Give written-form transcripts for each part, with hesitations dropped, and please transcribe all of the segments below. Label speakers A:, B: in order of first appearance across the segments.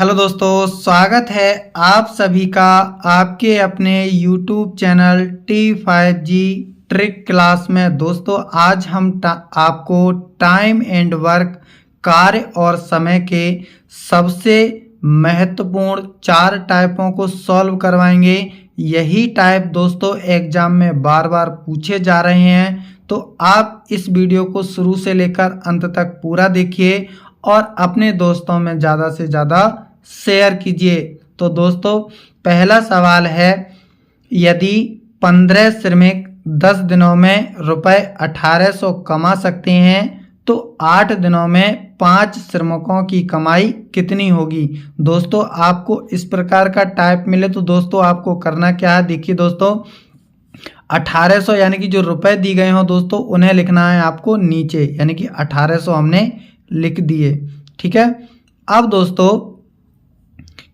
A: Hello दोस्तों, स्वागत है आप सभी का आपके अपने YouTube channel T5G trick class में। दोस्तों आज हम आपको टाइम एंड वर्क, कार्य और समय के सबसे महत्वपूर्ण 4 टाइपों को सॉल्व करवाएंगे। यही टाइप दोस्तों एग्जाम में बार बार पूछे जा रहे हैं, तो आप इस वीडियो को शुरू से लेकर अंत तक पूरा देखिए और अपने दोस्तों में ज़्यादा से ज़्यादा शेयर कीजिए। तो दोस्तों पहला सवाल है, यदि 15 श्रमिक 10 दिनों में रुपए 1800 कमा सकते हैं तो 8 दिनों में 5 श्रमिकों की कमाई कितनी होगी। दोस्तों आपको इस प्रकार का टाइप मिले तो दोस्तों आपको करना क्या है, देखिए दोस्तों 1800 यानी कि जो रुपए दी गए हों दोस्तों उन्हें लिखना है आपको नीचे, यानी कि 1800 हमने लिख दिए। ठीक है, अब दोस्तों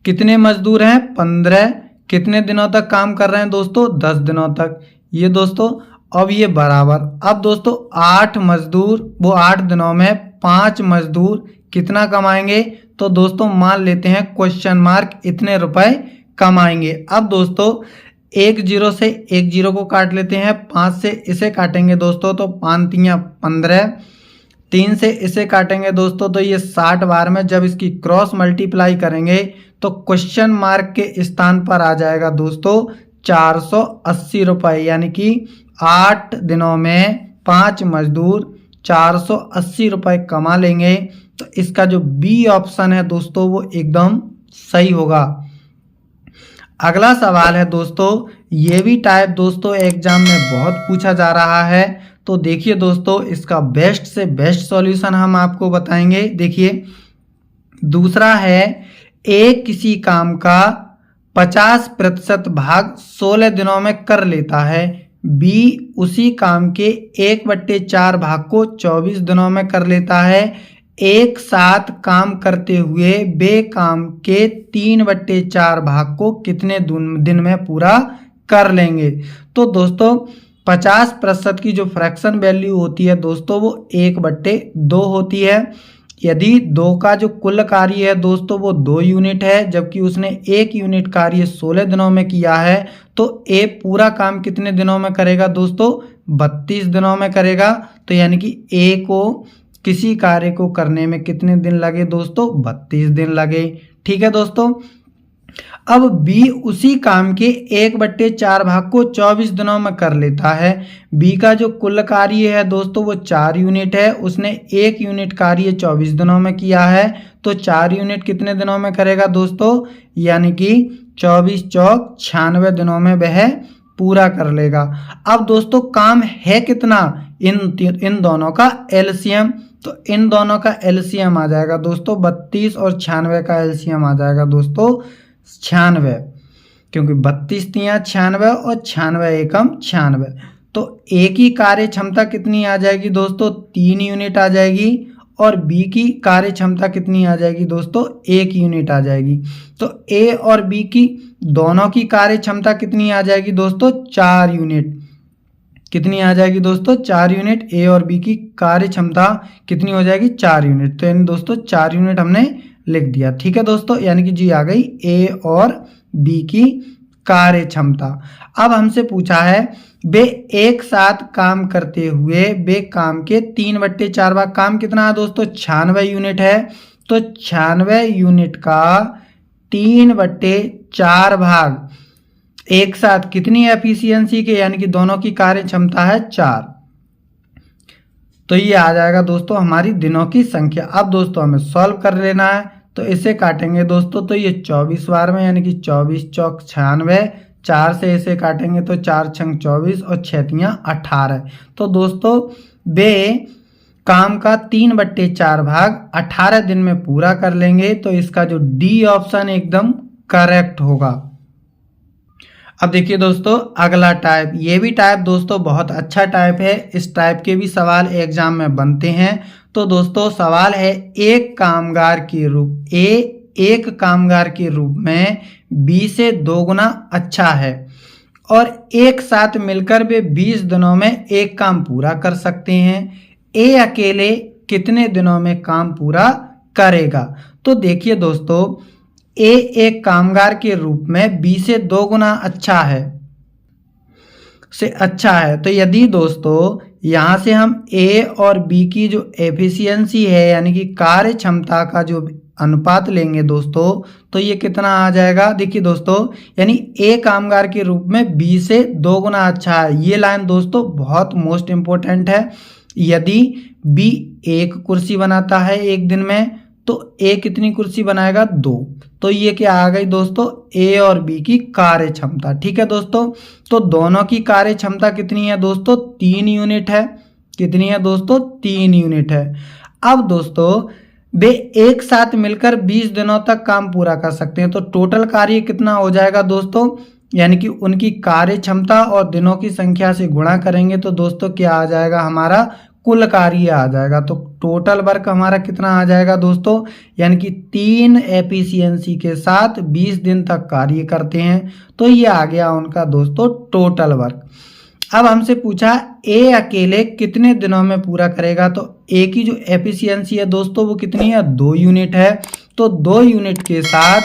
A: कितने मजदूर हैं 15, कितने दिनों तक काम कर रहे हैं दोस्तों 10 दिनों तक, ये दोस्तों अब ये बराबर। अब दोस्तों 8 मजदूर, वो 8 दिनों में 5 मजदूर कितना कमाएंगे, तो दोस्तों मान लेते हैं क्वेश्चन मार्क इतने रुपए कमाएंगे। अब दोस्तों एक जीरो से एक जीरो को काट लेते हैं, 5 से इसे काटेंगे दोस्तों तो 5 तियां 15, 3 से इसे काटेंगे दोस्तों तो ये 60 बार में जब इसकी क्रॉस मल्टीप्लाई करेंगे तो क्वेश्चन मार्क के स्थान पर आ जाएगा दोस्तों 480 रुपए, यानी कि 8 दिनों में 5 मजदूर 480 रुपए कमा लेंगे। तो इसका जो बी ऑप्शन है दोस्तों वो एकदम सही होगा। अगला सवाल है दोस्तों, ये भी टाइप दोस्तों एग्जाम में बहुत पूछा जा रहा है, तो देखिए दोस्तों इसका बेस्ट से बेस्ट सॉल्यूशन हम आपको बताएंगे। देखिए दूसरा है, ए किसी काम का 50% भाग 16 दिनों में कर लेता है, बी उसी काम के 1/4 भाग को 24 दिनों में कर लेता है, एक साथ काम करते हुए बे काम के 3/4 भाग को कितने दिन में पूरा कर लेंगे। तो दोस्तों 50% की जो फ्रैक्शन वैल्यू होती है दोस्तों वो 1/2 होती है। यदि 2 का जो कुल कार्य है दोस्तों वो 2 यूनिट है, जबकि उसने 1 यूनिट कार्य 16 दिनों में किया है, तो ए पूरा काम कितने दिनों में करेगा दोस्तों 32 दिनों में करेगा। तो यानी कि ए को किसी कार्य को करने में कितने दिन लगे दोस्तों 32 दिन लगे। ठीक है दोस्तों, अब बी उसी काम के 1/4 भाग को 24 दिनों में कर लेता है। बी का जो कुल कार्य है दोस्तों वो 4 यूनिट है, उसने 1 यूनिट कार्य 24 दिनों में किया है, तो 4 यूनिट कितने दिनों में करेगा दोस्तों, यानी कि 24 चौक 96 दिनों में वह पूरा कर लेगा। अब दोस्तों काम है कितना, इन दोनों का एलसीएम, तो इन दोनों का एलसीएम आ जाएगा दोस्तों 32 और 96 का एलसीएम आ जाएगा दोस्तों 96, क्योंकि 32 तियां 96 और 96 एकम 96, तो ए की कार्य क्षमता कितनी आ जाएगी दोस्तों 3 यूनिट आ जाएगी, और बी की कार्य क्षमता कितनी आ जाएगी दोस्तों 1 यूनिट आ जाएगी। तो ए और बी की दोनों की कार्य क्षमता कितनी आ जाएगी दोस्तों 4 यूनिट, कितनी आ जाएगी दोस्तों 4 यूनिट। ए और बी की कार्य क्षमता कितनी हो जाएगी 4 यूनिट, तो यानी दोस्तों 4 यूनिट हमने लिख दिया। ठीक है दोस्तों, यानी कि जी आ गई ए और बी की कार्य क्षमता। अब हमसे पूछा है, वे एक साथ काम करते हुए वे काम के 3/4 भाग, काम कितना है दोस्तों 96 यूनिट है, तो 96 यूनिट का 3/4 भाग एक साथ कितनी एफिशिएंसी के, यानी कि दोनों की कार्य क्षमता है 4, तो ये आ जाएगा दोस्तों हमारी दिनों की संख्या। अब दोस्तों हमें सॉल्व कर लेना है, तो इसे काटेंगे दोस्तों तो ये 24 बार में, यानी कि 24 चौक 96, 4 से इसे काटेंगे तो 4 छंग 24 और 6 तियां 18, तो दोस्तों वे काम का 3/4 भाग 18 दिन में पूरा कर लेंगे, तो इसका जो डी ऑप्शन एकदम करेक्ट होगा। अब देखिए दोस्तों अगला टाइप, ये भी टाइप दोस्तों बहुत अच्छा टाइप है, इस टाइप के भी सवाल एग्जाम में बनते हैं। तो दोस्तों सवाल है, एक कामगार के रूप में बी से 2 गुना अच्छा है और एक साथ मिलकर वे 20 दिनों में एक काम पूरा कर सकते हैं, ए अकेले कितने दिनों में काम पूरा करेगा। तो देखिए दोस्तों ए एक कामगार के रूप में बी से 2 गुना अच्छा है तो यदि दोस्तों यहाँ से हम ए और बी की जो एफिशिएंसी है यानी कि कार्य क्षमता का जो अनुपात लेंगे दोस्तों तो ये कितना आ जाएगा। देखिए दोस्तों यानी ए कामगार के रूप में बी से 2 गुना अच्छा है। ये लाइन दोस्तों बहुत मोस्ट इम्पोर्टेंट है। यदि बी 1 कुर्सी बनाता है एक दिन में तो ए कितनी कुर्सी बनाएगा 2। तो ये क्या आ गई दोस्तों ए और बी की कार्य क्षमता। ठीक है दोस्तों, तो दोनों की कार्य क्षमता कितनी है दोस्तों 3 यूनिट है। कितनी है दोस्तों 3 यूनिट है। अब दोस्तों वे एक साथ मिलकर 20 दिनों तक काम पूरा कर सकते हैं तो टोटल कार्य कितना हो जाएगा दोस्तों, यानी कि उनकी कार्य क्षमता और दिनों की संख्या से गुणा करेंगे तो दोस्तों क्या आ जाएगा हमारा कुल कार्य आ जाएगा। तो टोटल वर्क हमारा कितना आ जाएगा दोस्तों, यानी कि 3 एफिशिएंसी के साथ 20 दिन तक कार्य करते हैं तो ये आ गया उनका दोस्तों टोटल वर्क। अब हमसे पूछा ए अकेले कितने दिनों में पूरा करेगा तो ए की जो एफिशिएंसी है दोस्तों वो कितनी है 2 यूनिट है। तो 2 यूनिट के साथ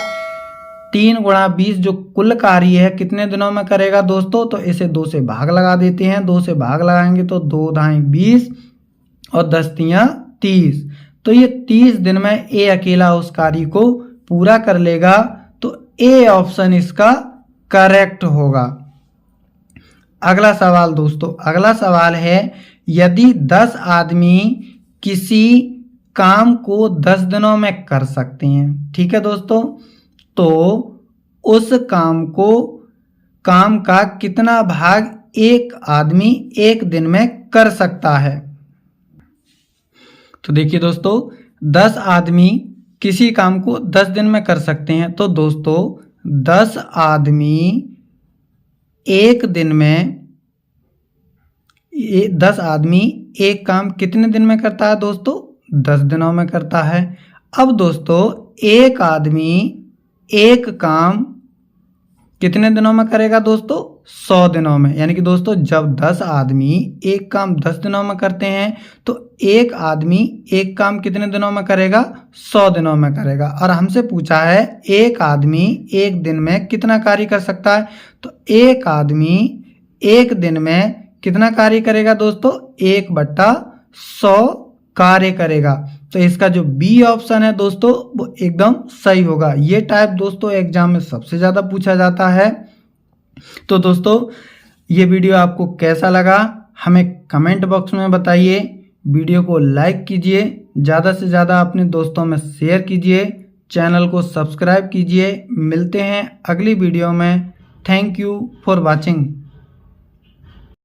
A: 3 गुणा 20 जो कुल कार्य है कितने दिनों में करेगा दोस्तों, तो इसे 2 से भाग लगा देते हैं। 2 से भाग लगाएंगे तो 2 दाएं 20 और 10 तियां 30। तो ये 30 दिन में ए अकेला उस कार्य को पूरा कर लेगा तो ए ऑप्शन इसका करेक्ट होगा। अगला सवाल दोस्तों, अगला सवाल है यदि 10 आदमी किसी काम को 10 दिनों में कर सकते हैं, ठीक है दोस्तों, तो उस काम का कितना भाग एक आदमी एक दिन में कर सकता है। तो देखिए दोस्तों 10 आदमी किसी काम को 10 दिन में कर सकते हैं तो दोस्तों 10 आदमी एक दिन में 10 आदमी एक काम कितने दिन में करता है दोस्तों 10 दिनों में करता है। अब दोस्तों एक आदमी एक काम कितने दिनों में करेगा दोस्तों 100 दिनों में, यानी कि दोस्तों जब 10 आदमी एक काम 10 दिनों में करते हैं तो एक आदमी एक काम कितने दिनों में करेगा 100 दिनों में करेगा। और हमसे पूछा है एक आदमी एक दिन में कितना कार्य कर सकता है, तो एक आदमी एक दिन में कितना कार्य करेगा दोस्तों 1/100 कार्य करेगा। तो इसका जो बी ऑप्शन है दोस्तों वो एकदम सही होगा। ये टाइप दोस्तों एग्जाम में सबसे ज़्यादा पूछा जाता है। तो दोस्तों ये वीडियो आपको कैसा लगा हमें कमेंट बॉक्स में बताइए। वीडियो को लाइक कीजिए, ज़्यादा से ज़्यादा अपने दोस्तों में शेयर कीजिए, चैनल को सब्सक्राइब कीजिए। मिलते हैं अगली वीडियो में। Thank you for watching.